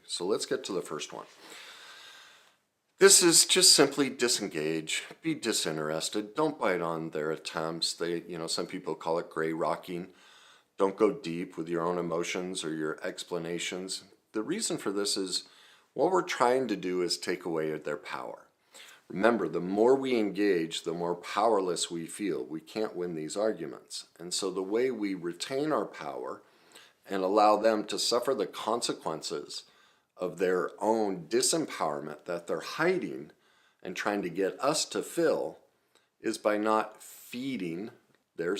So let's get to the first one. This is just simply disengage, be disinterested, don't bite on their attempts. Some people call it gray rocking. Don't go deep with your own emotions or your explanations. The reason for this is what we're trying to do is take away their power. Remember, the more we engage, the more powerless we feel. We can't win these arguments. And so the way we retain our power and allow them to suffer the consequences of their own disempowerment that they're hiding and trying to get us to fill is by not feeding their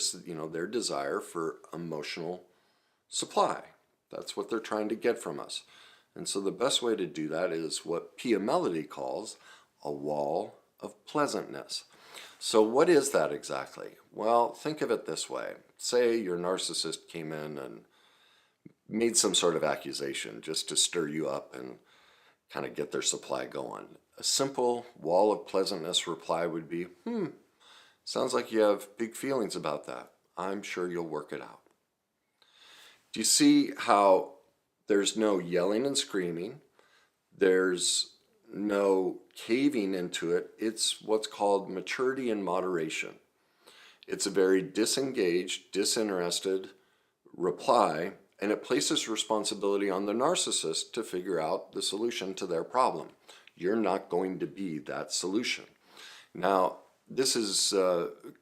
desire for emotional supply. That's what they're trying to get from us. And so the best way to do that is what Pia Mellody calls a wall of pleasantness. So what is that exactly? Well, think of it this way. Say your narcissist came in and made some sort of accusation just to stir you up and kind of get their supply going. A simple wall of pleasantness reply would be, sounds like you have big feelings about that. I'm sure you'll work it out. Do you see how there's no yelling and screaming? There's no caving into it. It's what's called maturity and moderation. It's a very disengaged, disinterested reply, and it places responsibility on the narcissist to figure out the solution to their problem. You're not going to be that solution. Now, this is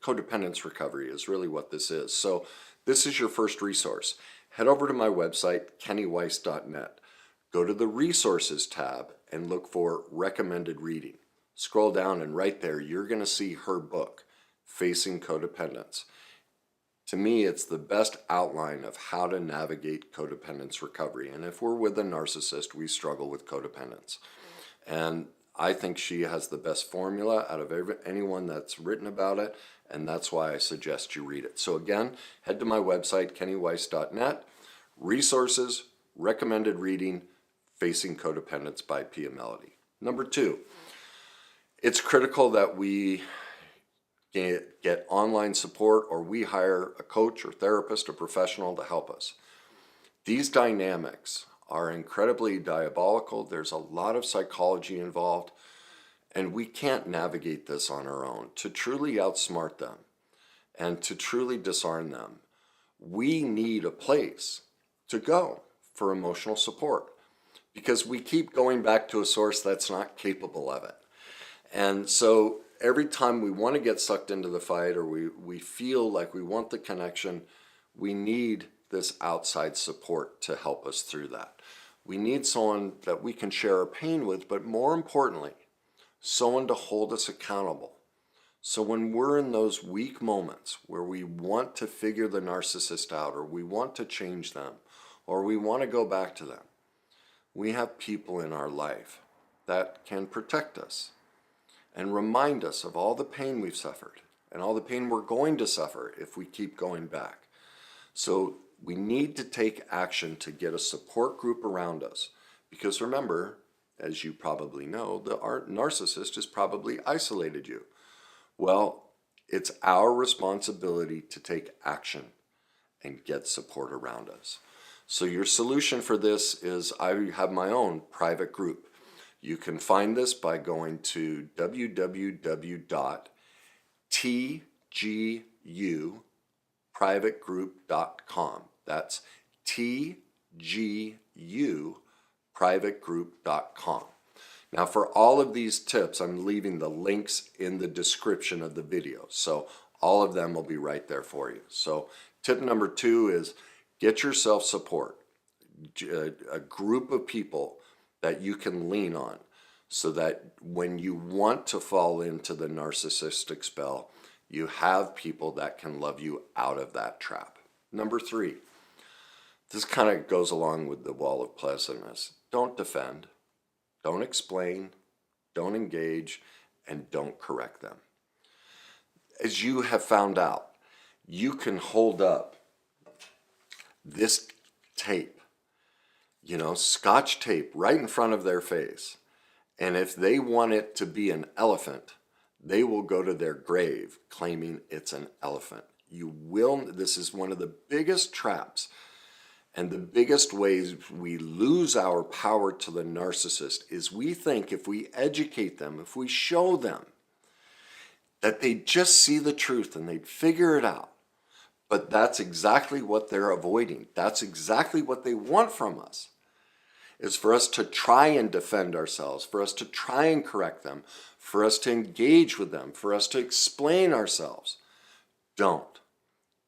codependence recovery is really what this is. So this is your first resource. Head over to my website, kennyweiss.net. Go to the resources tab and look for recommended reading. Scroll down and right there, you're going to see her book, Facing Codependence. To me, it's the best outline of how to navigate codependence recovery. And if we're with a narcissist, we struggle with codependence. And I think she has the best formula out of anyone that's written about it, and that's why I suggest you read it. So again, head to my website, kennyweiss.net, resources, recommended reading, Facing Codependence by Pia Mellody. Number 2, it's critical that we get online support, or we hire a coach or therapist or professional to help us. These dynamics are incredibly diabolical. There's a lot of psychology involved, and we can't navigate this on our own. To truly outsmart them and to truly disarm them, we need a place to go for emotional support, because we keep going back to a source that's not capable of it. And so every time we want to get sucked into the fight, or we feel like we want the connection, we need this outside support to help us through that. We need someone that we can share our pain with, but more importantly, someone to hold us accountable. So when we're in those weak moments where we want to figure the narcissist out, or we want to change them, or we want to go back to them, we have people in our life that can protect us and remind us of all the pain we've suffered and all the pain we're going to suffer if we keep going back. So we need to take action to get a support group around us, because remember, as you probably know, the narcissist has probably isolated you. Well, it's our responsibility to take action and get support around us. So your solution for this is, I have my own private group. You can find this by going to www.tguprivategroup.com. That's tguprivategroup.com. Now, for all of these tips, I'm leaving the links in the description of the video. So all of them will be right there for you. So tip number 2 is get yourself support, a group of people that you can lean on, so that when you want to fall into the narcissistic spell, you have people that can love you out of that trap. Number 3, this kind of goes along with the wall of pleasantness. Don't defend, don't explain, don't engage, and don't correct them. As you have found out, you can hold up this tape, Scotch tape right in front of their face. And if they want it to be an elephant, they will go to their grave claiming it's an elephant. This is one of the biggest traps. And the biggest ways we lose our power to the narcissist is we think if we educate them, if we show them that they just see the truth and they'd figure it out. But that's exactly what they're avoiding. That's exactly what they want from us, is for us to try and defend ourselves, for us to try and correct them, for us to engage with them, for us to explain ourselves. Don't.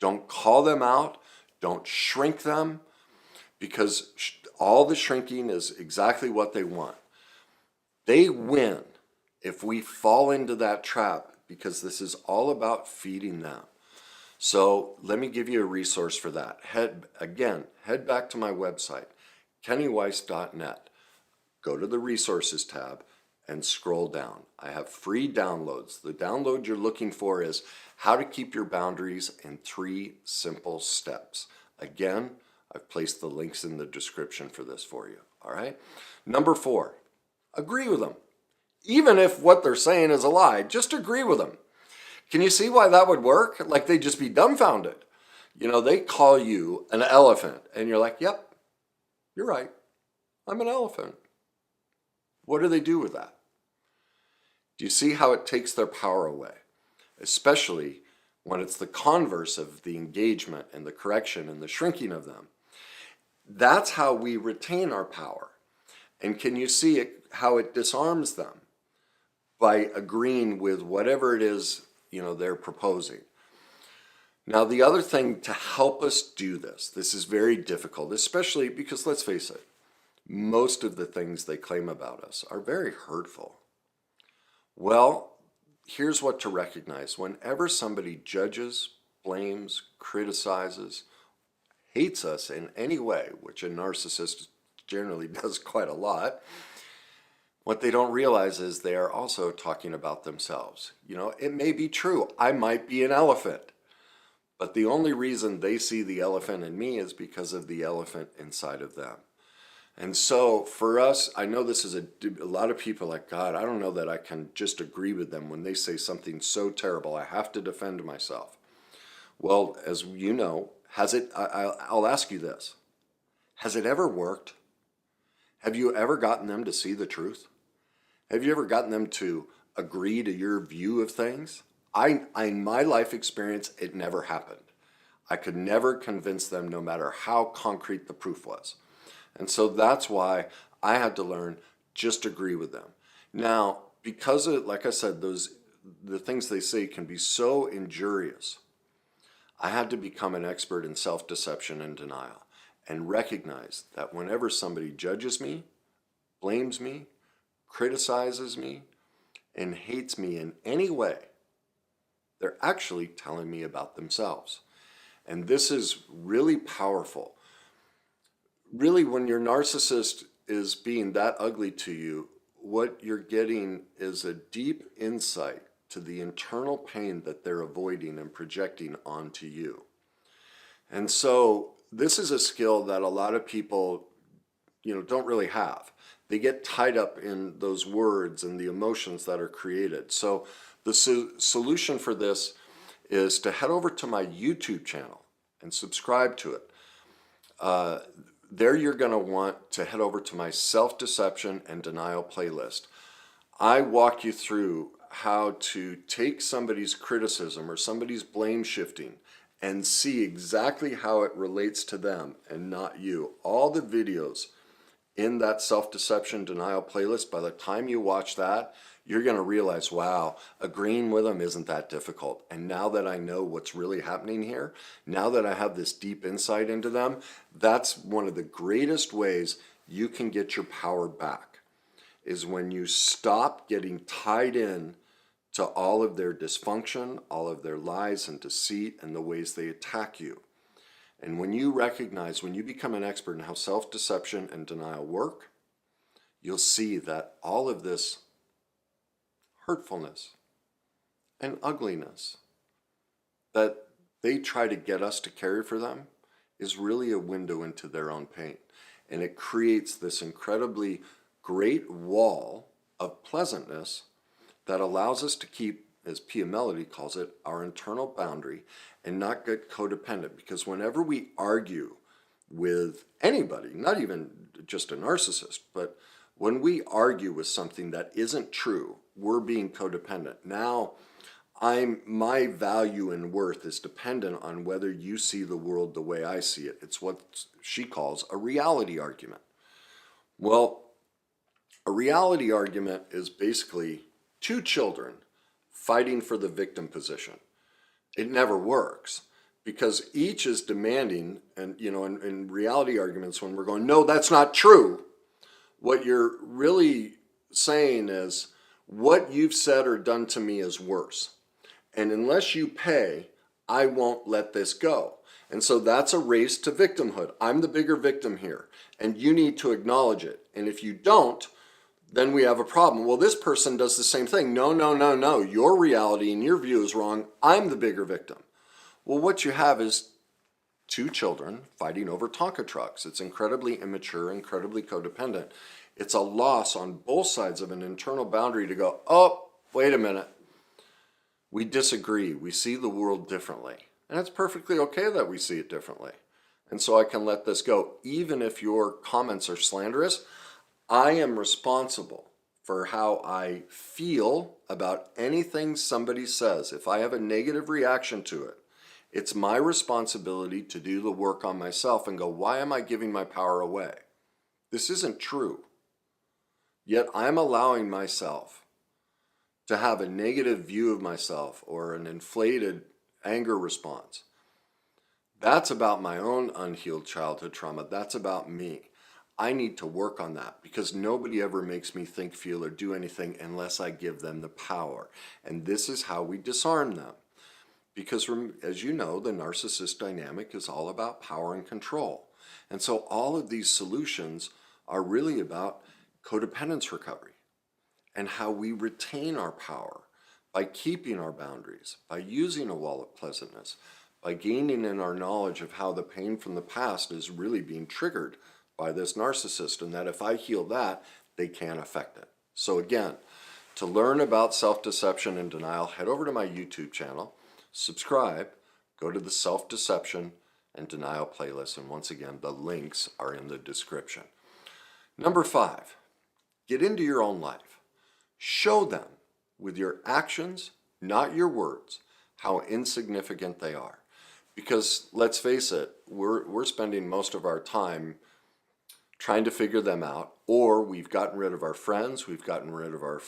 Don't call them out. Don't shrink them, because all the shrinking is exactly what they want. They win if we fall into that trap, because this is all about feeding them. So let me give you a resource for that. Head back to my website, kennyweiss.net. Go to the resources tab and scroll down. I have free downloads. The download you're looking for is how to keep your boundaries in 3 simple steps. Again, I've placed the links in the description for this for you. All right. Number 4, agree with them. Even if what they're saying is a lie, just agree with them. Can you see why that would work? Like, they'd just be dumbfounded. You know, they call you an elephant and you're like, yep, you're right. I'm an elephant. What do they do with that? Do you see how it takes their power away? Especially when it's the converse of the engagement and the correction and the shrinking of them. That's how we retain our power. And can you see it, how it disarms them by agreeing with whatever it is, they're proposing? Now, the other thing to help us do this is very difficult, especially because, let's face it, most of the things they claim about us are very hurtful. Well, here's what to recognize. Whenever somebody judges, blames, criticizes, hates us in any way, which a narcissist generally does quite a lot, what they don't realize is they are also talking about themselves. It may be true. I might be an elephant, but the only reason they see the elephant in me is because of the elephant inside of them. And so for us, I know this is a lot of people like, God, I don't know that I can just agree with them when they say something so terrible. I have to defend myself. Well, as you know, I'll ask you this. Has it ever worked? Have you ever gotten them to see the truth? Have you ever gotten them to agree to your view of things? In my life experience, it never happened. I could never convince them, no matter how concrete the proof was. And so that's why I had to learn, just agree with them. Now, because of, like I said, the things they say can be so injurious, I had to become an expert in self-deception and denial, and recognize that whenever somebody judges me, blames me, criticizes me, and hates me in any way, they're actually telling me about themselves. And this is really powerful. Really, when your narcissist is being that ugly to you, what you're getting is a deep insight to the internal pain that they're avoiding and projecting onto you. And so this is a skill that a lot of people, don't really have. They get tied up in those words and the emotions that are created. So the solution for this is to head over to my YouTube channel and subscribe to it. There you're going to want to head over to my self-deception and denial playlist. I walk you through how to take somebody's criticism or somebody's blame shifting and see exactly how it relates to them and not you. All the videos in that self-deception denial playlist, by the time you watch that, you're going to realize, wow, agreeing with them isn't that difficult. And now that I know what's really happening here, now that I have this deep insight into them, that's one of the greatest ways you can get your power back, is when you stop getting tied in to all of their dysfunction, all of their lies and deceit, and the ways they attack you. And when you recognize, when you become an expert in how self-deception and denial work, you'll see that all of this hurtfulness and ugliness that they try to get us to carry for them is really a window into their own pain. And it creates this incredibly great wall of pleasantness that allows us to keep, as Pia Melody calls it, our internal boundary and not get codependent. Because whenever we argue with anybody, not even just a narcissist, but when we argue with something that isn't true, we're being codependent. Now, my value and worth is dependent on whether you see the world the way I see it. It's what she calls a reality argument. Well, a reality argument is basically two children fighting for the victim position. It never works because each is demanding, and in reality arguments, when we're going, no, that's not true, what you're really saying is what you've said or done to me is worse. And unless you pay, I won't let this go. And so that's a race to victimhood. I'm the bigger victim here, and you need to acknowledge it. And if you don't, then we have a problem. Well, this person does the same thing. No, no, no, no. Your reality and your view is wrong. I'm the bigger victim. Well, what you have is two children fighting over Tonka trucks. It's incredibly immature, incredibly codependent. It's a loss on both sides of an internal boundary to go, oh, wait a minute. We disagree. We see the world differently. And it's perfectly okay that we see it differently. And so I can let this go. Even if your comments are slanderous, I am responsible for how I feel about anything somebody says. If I have a negative reaction to it, it's my responsibility to do the work on myself and go, why am I giving my power away? This isn't true. Yet I'm allowing myself to have a negative view of myself or an inflated anger response. That's about my own unhealed childhood trauma. That's about me. I need to work on that because nobody ever makes me think, feel, or do anything unless I give them the power. And this is how we disarm them. Because as you know, the narcissist dynamic is all about power and control. And so all of these solutions are really about codependence recovery and how we retain our power by keeping our boundaries, by using a wall of pleasantness, by gaining in our knowledge of how the pain from the past is really being triggered by this narcissist, and that if I heal that, they can't affect it. So again, to learn about self-deception and denial, head over to my YouTube channel, subscribe, go to the self-deception and denial playlist, and once again, the links are in the description. Number 5, get into your own life. Show them with your actions, not your words, how insignificant they are. Because let's face it, we're spending most of our time trying to figure them out, or we've gotten rid of our friends, we've gotten rid of our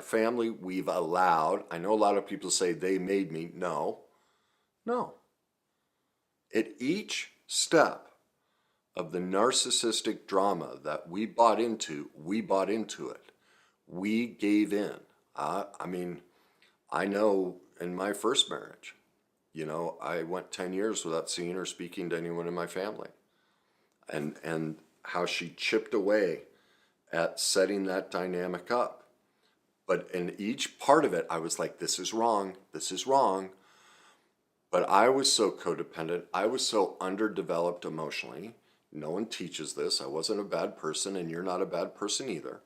family, we've allowed, I know a lot of people say they made me. No. At each step of the narcissistic drama that we bought into it. We gave in. I know in my first marriage, I went 10 years without seeing or speaking to anyone in my family. And how she chipped away at setting that dynamic up. But in each part of it, I was like, this is wrong. But I was so codependent. I was so underdeveloped emotionally. No one teaches this. I wasn't a bad person, and you're not a bad person either.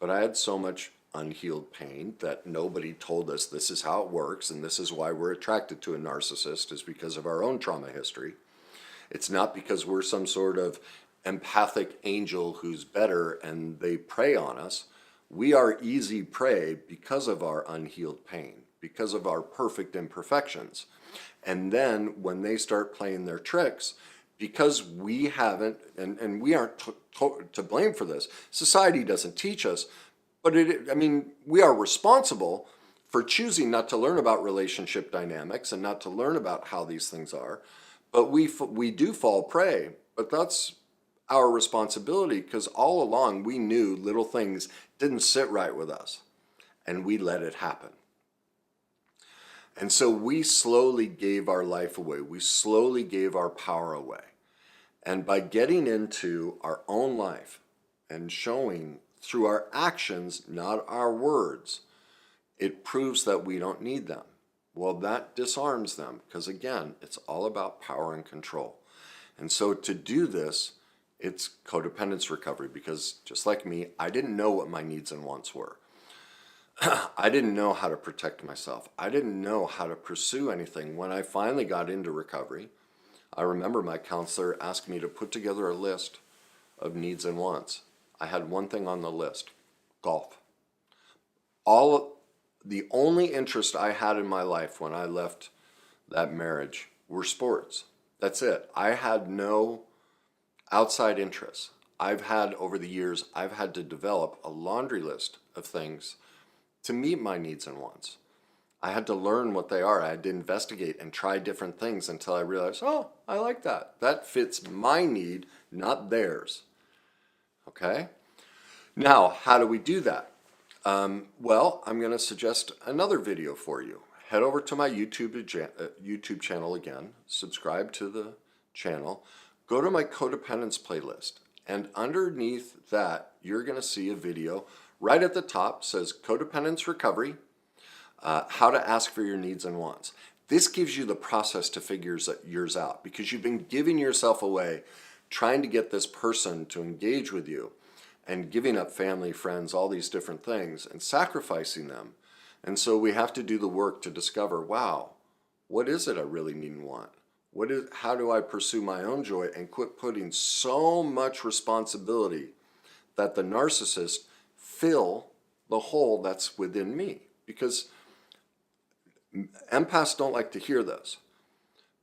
But I had so much unhealed pain that nobody told us this is how it works, and this is why we're attracted to a narcissist, is because of our own trauma history. It's not because we're some sort of empathic angel who's better and they prey on us. We are easy prey because of our unhealed pain, because of our perfect imperfections. And then when they start playing their tricks, because we haven't, and we aren't to blame for this, society doesn't teach us, but we are responsible for choosing not to learn about relationship dynamics and not to learn about how these things are. But we do fall prey, but that's our responsibility because all along we knew little things didn't sit right with us and we let it happen. And so we slowly gave our life away. We slowly gave our power away. And by getting into our own life and showing through our actions, not our words, it proves that we don't need them. Well, that disarms them because, again, it's all about power and control. And so to do this, it's codependence recovery because just like me, I didn't know what my needs and wants were. I didn't know how to protect myself. I didn't know how to pursue anything. When I finally got into recovery, I remember my counselor asked me to put together a list of needs and wants. I had one thing on the list: golf. The only interest I had in my life when I left that marriage were sports. That's it. I had no outside interests. Over the years, I've had to develop a laundry list of things to meet my needs and wants. I had to learn what they are. I had to investigate and try different things until I realized, oh, I like that. That fits my need, not theirs. Okay? Now, how do we do that? Well, I'm going to suggest another video for you. Head over to my YouTube channel again, subscribe to the channel, go to my codependence playlist, and underneath that, you're going to see a video right at the top, says Codependence Recovery, how to ask for your needs and wants. This gives you the process to figure yours out, because you've been giving yourself away, trying to get this person to engage with you, and giving up family, friends, all these different things, and sacrificing them. And so we have to do the work to discover, wow, what is it I really need and want? How do I pursue my own joy and quit putting so much responsibility that the narcissist fill the hole that's within me? Because empaths don't like to hear this,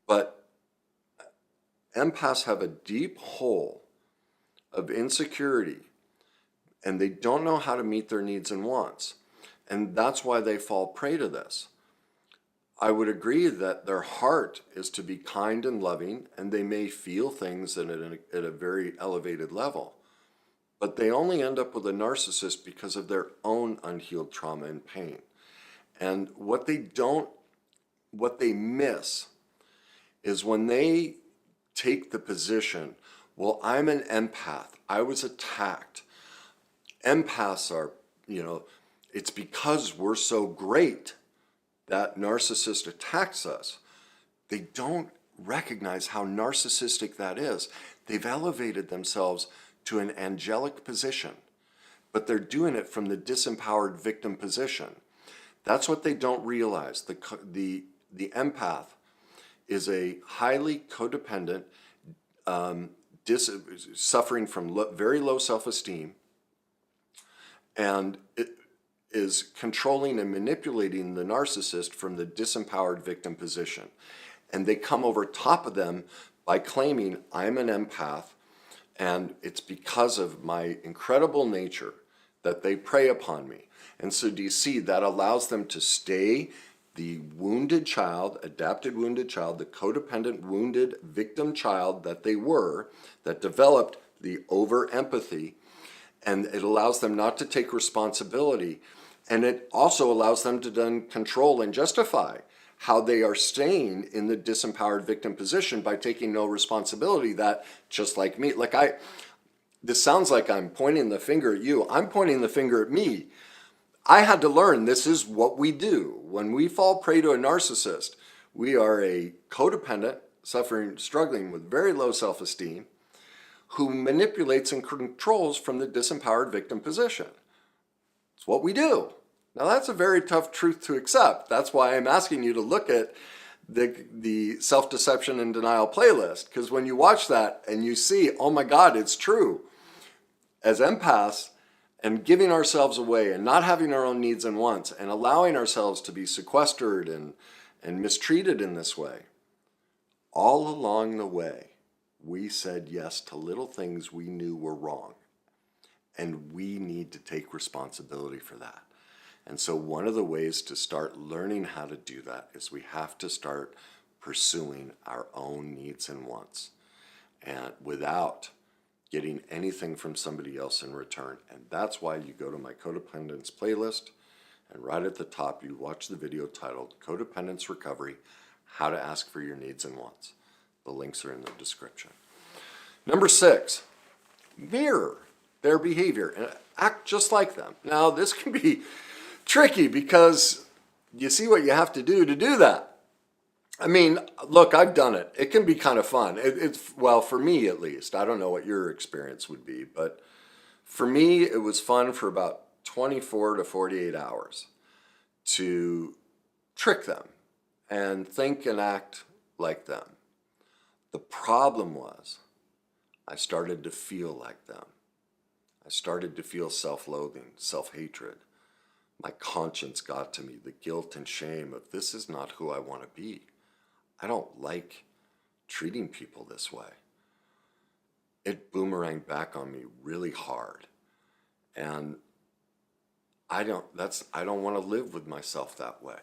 but empaths have a deep hole of insecurity, and they don't know how to meet their needs and wants. And that's why they fall prey to this. I would agree that their heart is to be kind and loving, and they may feel things at a very elevated level. But they only end up with a narcissist because of their own unhealed trauma and pain. And what they miss is when they take the position, well, I'm an empath, I was attacked. Empaths are, it's because we're so great that narcissist attacks us. They don't recognize how narcissistic that is. They've elevated themselves to an angelic position, but they're doing it from the disempowered victim position. That's what they don't realize. The empath is a highly codependent, suffering from very low self-esteem, and it is controlling and manipulating the narcissist from the disempowered victim position. And they come over top of them by claiming, I'm an empath, and it's because of my incredible nature that they prey upon me. And so do you see, that allows them to stay the wounded child, adapted wounded child, the codependent wounded victim child that they were, that developed the over-empathy, and it allows them not to take responsibility. And it also allows them to then control and justify how they are staying in the disempowered victim position by taking no responsibility. That, just like me, this sounds like I'm pointing the finger at you. I'm pointing the finger at me. I had to learn this is what we do. When we fall prey to a narcissist, we are a codependent, struggling with very low self-esteem, who manipulates and controls from the disempowered victim position. It's what we do. Now that's a very tough truth to accept. That's why I'm asking you to look at the self-deception and denial playlist, because when you watch that and you see, oh my God, it's true. As empaths, and giving ourselves away and not having our own needs and wants and allowing ourselves to be sequestered and mistreated in this way, all along the way, we said yes to little things we knew were wrong. And we need to take responsibility for that. And so one of the ways to start learning how to do that is we have to start pursuing our own needs and wants, and without getting anything from somebody else in return. And that's why you go to my codependence playlist, and right at the top you watch the video titled Codependence Recovery, How to Ask for Your Needs and Wants. The links are in the description. Number 6, mirror their behavior and act just like them. Now this can be tricky because you see what you have to do that. I mean, look, I've done it. It can be kind of fun. Well, for me at least. I don't know what your experience would be, but for me it was fun for about 24 to 48 hours to trick them and think and act like them. The problem was I started to feel like them. I started to feel self-loathing, self-hatred. My conscience got to me, the guilt and shame of this is not who I want to be. I don't like treating people this way. It boomeranged back on me really hard. And I don't want to live with myself that way.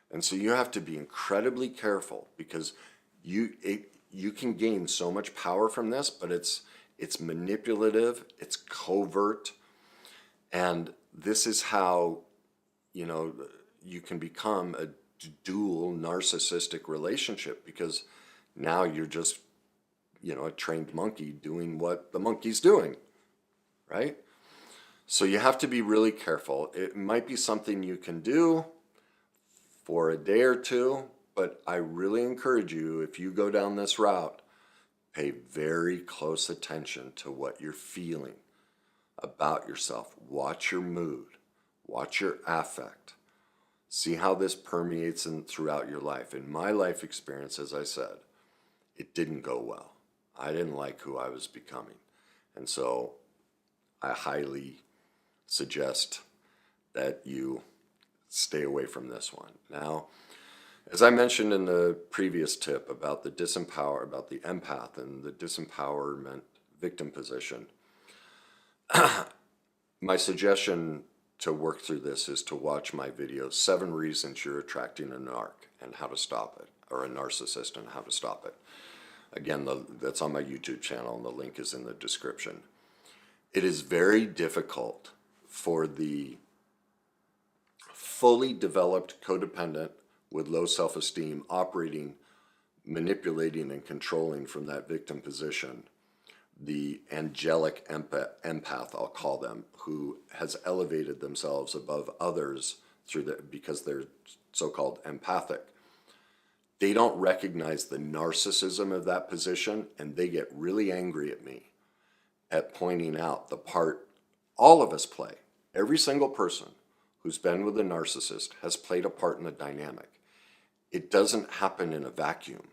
And so you have to be incredibly careful because you can gain so much power from this, but it's manipulative, it's covert, and this is how, you can become a dual narcissistic relationship because now you're just, a trained monkey doing what the monkey's doing, right? So you have to be really careful. It might be something you can do for a day or two, but I really encourage you, if you go down this route, pay very close attention to what you're feeling about yourself. Watch your mood. Watch your affect. See how this permeates throughout your life. In my life experience, as I said, it didn't go well. I didn't like who I was becoming. And so I highly suggest that you stay away from this one. Now, as I mentioned in the previous tip about the empath and the disempowerment victim position, my suggestion to work through this is to watch my video, 7 Reasons You're Attracting a Narc and How to Stop It, or a Narcissist and How to Stop It. Again, that's on my YouTube channel and the link is in the description. It is very difficult for the fully developed codependent with low self-esteem operating, manipulating, and controlling from that victim position, the angelic empath, I'll call them, who has elevated themselves above others because they're so-called empathic. They don't recognize the narcissism of that position, and they get really angry at me at pointing out the part all of us play. Every single person who's been with a narcissist has played a part in the dynamic. It doesn't happen in a vacuum.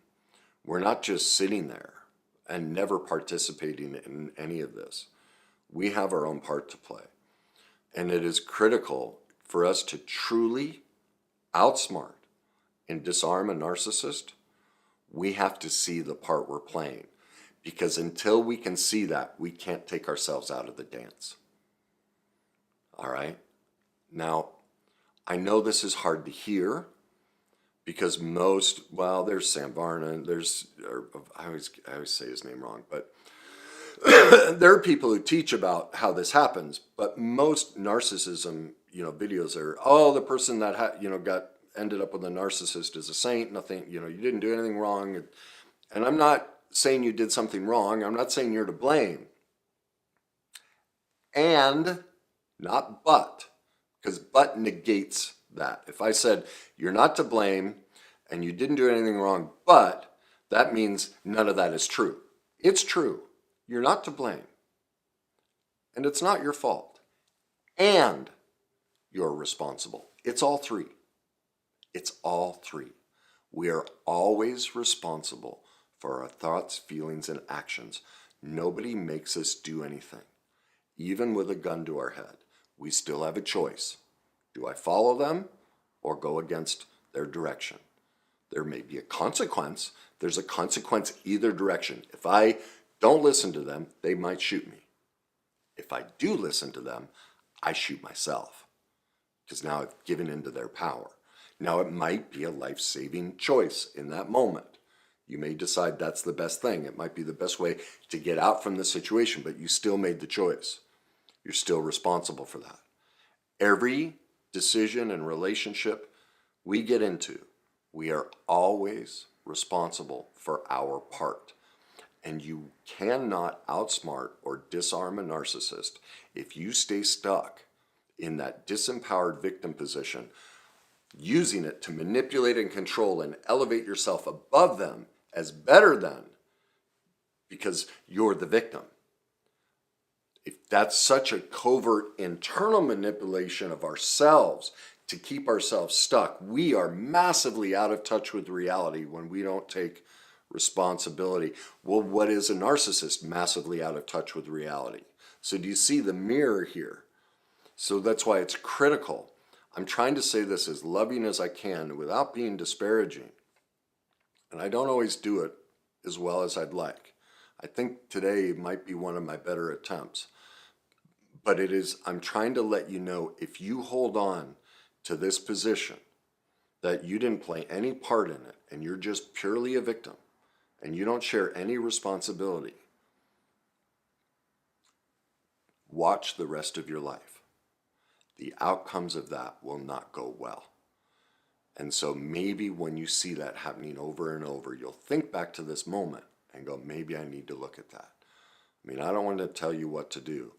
We're not just sitting there and never participating in any of this. We have our own part to play. And it is critical for us to truly outsmart and disarm a narcissist. We have to see the part we're playing. Because until we can see that, we can't take ourselves out of the dance. All right? Now, I know this is hard to hear because there's Sam Varna, I always say his name wrong, but there are people who teach about how this happens, but most narcissism, videos are, the person that ended up with a narcissist is a saint, nothing, you didn't do anything wrong. And I'm not saying you did something wrong. I'm not saying you're to blame. And, not but, because but negates that. If I said you're not to blame and you didn't do anything wrong, but that means none of that is true. It's true. You're not to blame. And it's not your fault. And you're responsible. It's all three. It's all three. We are always responsible for our thoughts, feelings, and actions. Nobody makes us do anything. Even with a gun to our head, we still have a choice. Do I follow them or go against their direction? There may be a consequence. There's a consequence either direction. If I don't listen to them, they might shoot me. If I do listen to them, I shoot myself because now I've given into their power. Now it might be a life-saving choice in that moment. You may decide that's the best thing. It might be the best way to get out from the situation, but you still made the choice. You're still responsible for that. Every decision and relationship we get into, we are always responsible for our part. And you cannot outsmart or disarm a narcissist if you stay stuck in that disempowered victim position, using it to manipulate and control and elevate yourself above them as better than because you're the victim. If that's such a covert internal manipulation of ourselves to keep ourselves stuck, we are massively out of touch with reality when we don't take responsibility. Well, what is a narcissist? Massively out of touch with reality. So do you see the mirror here? So that's why it's critical. I'm trying to say this as loving as I can without being disparaging. And I don't always do it as well as I'd like. I think today might be one of my better attempts. But I'm trying to let you know, if you hold on to this position, that you didn't play any part in it, and you're just purely a victim, and you don't share any responsibility, watch the rest of your life. The outcomes of that will not go well. And so maybe when you see that happening over and over, you'll think back to this moment and go, maybe I need to look at that. I mean, I don't want to tell you what to do,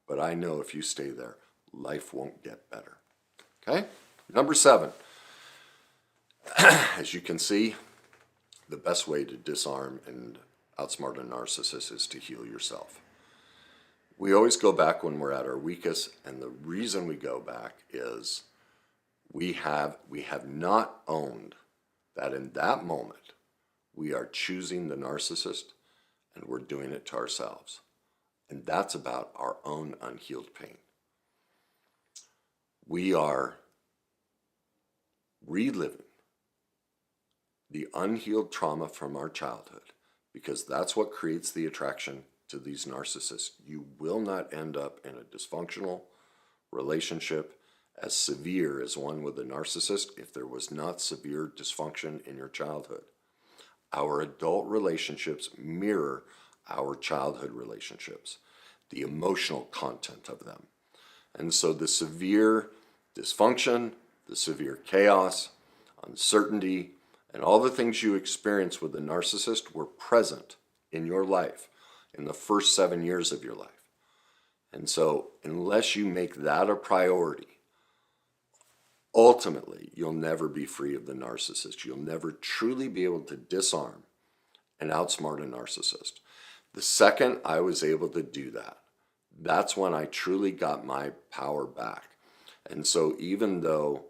but I know if you stay there, life won't get better. Okay? Number 7. As you can see, the best way to disarm and outsmart a narcissist is to heal yourself. We always go back when we're at our weakest, and the reason we go back is we have not owned that in that moment we are choosing the narcissist, and we're doing it to ourselves. And that's about our own unhealed pain. We are reliving the unhealed trauma from our childhood, because that's what creates the attraction to these narcissists. You will not end up in a dysfunctional relationship as severe as one with a narcissist if there was not severe dysfunction in your childhood. Our adult relationships mirror our childhood relationships, the emotional content of them. And so the severe dysfunction, the severe chaos, uncertainty, and all the things you experience with the narcissist were present in your life in the first 7 years of your life. And so unless you make that a priority, ultimately you'll never be free of the narcissist. You'll never truly be able to disarm and outsmart a narcissist. The second I was able to do that, that's when I truly got my power back. And so even though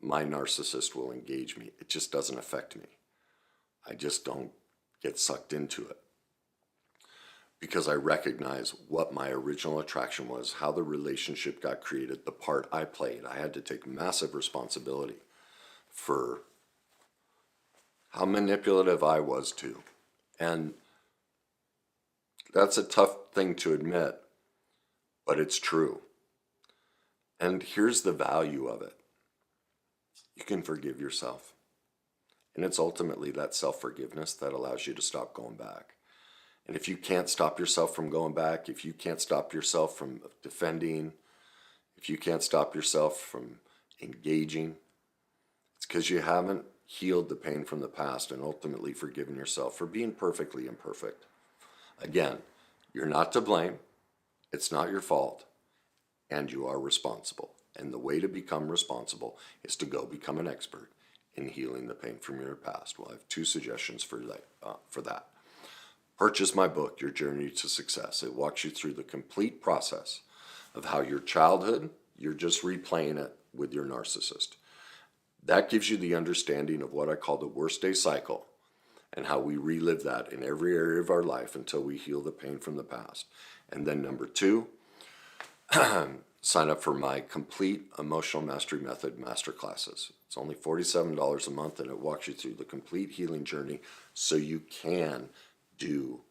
my narcissist will engage me, it just doesn't affect me. I just don't get sucked into it, because I recognize what my original attraction was, how the relationship got created, the part I played. I had to take massive responsibility for how manipulative I was too. And that's a tough thing to admit, but it's true. And here's the value of it. You can forgive yourself. And it's ultimately that self-forgiveness that allows you to stop going back. And if you can't stop yourself from going back, if you can't stop yourself from defending, if you can't stop yourself from engaging, it's because you haven't healed the pain from the past and ultimately forgiven yourself for being perfectly imperfect. Again, you're not to blame. It's not your fault. And you are responsible. And the way to become responsible is to go become an expert in healing the pain from your past. Well, I have 2 suggestions for that. Purchase my book, Your Journey to Success. It walks you through the complete process of how your childhood, you're just replaying it with your narcissist. That gives you the understanding of what I call the worst day cycle, and how we relive that in every area of our life until we heal the pain from the past. And then number 2, sign up for my complete Emotional Mastery Method masterclasses. It's only $47 a month, and it walks you through the complete healing journey so you can do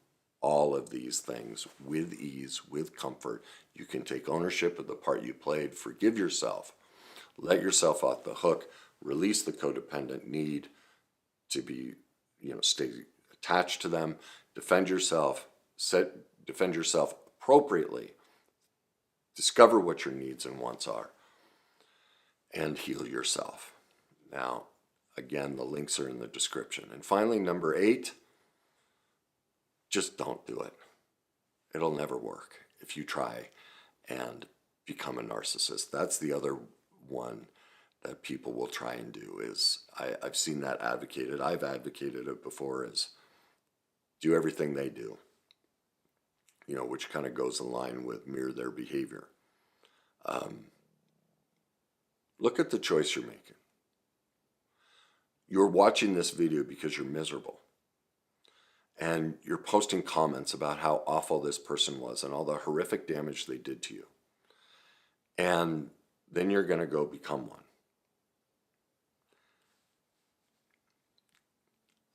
all of these things with ease, with comfort. You can take ownership of the part you played, forgive yourself, let yourself off the hook, release the codependent need to be, stay attached to them, defend yourself appropriately, discover what your needs and wants are, and heal yourself. Now, again, the links are in the description. And finally, number 8, just don't do it. It'll never work if you try and become a narcissist. That's the other one that people will try and do. Is I've seen that advocated. I've advocated it before, is do everything they do, which kind of goes in line with mirror their behavior. Look at the choice you're making. you're watching this video because you're miserable. And you're posting comments about how awful this person was and all the horrific damage they did to you. And then you're going to go become one.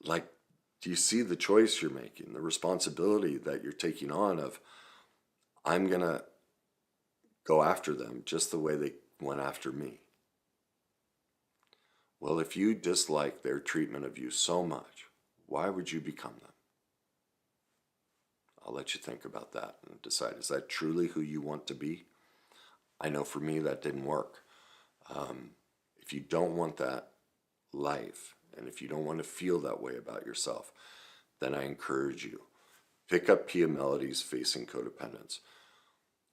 Like, do you see the choice you're making, the responsibility that you're taking on of, I'm going to go after them just the way they went after me? Well, if you dislike their treatment of you so much, why would you become them? I'll let you think about that and decide, is that truly who you want to be? I know for me that didn't work. If you don't want that life, and if you don't want to feel that way about yourself, then I encourage you, pick up Pia Melody's Facing Codependence.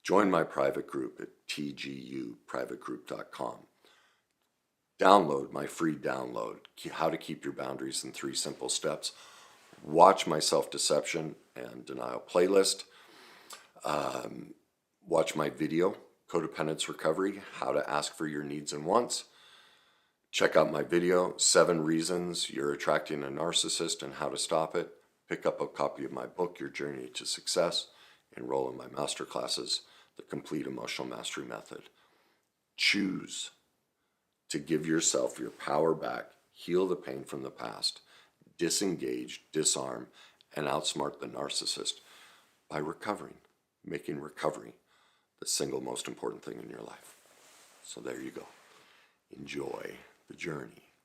Join my private group at tguprivategroup.com. Download my free download, How to Keep Your Boundaries in 3 Simple Steps. Watch my self-deception and denial playlist. Watch my video, Codependence Recovery, How to Ask for Your Needs and Wants. Check out my video, 7 Reasons You're Attracting a Narcissist and How to Stop It. Pick up a copy of my book, Your Journey to Success. Enroll in my masterclasses, The Complete Emotional Mastery Method. Choose to give yourself your power back, heal the pain from the past, disengage, disarm, and outsmart the narcissist by recovering, making recovery the single most important thing in your life. So there you go. Enjoy the journey.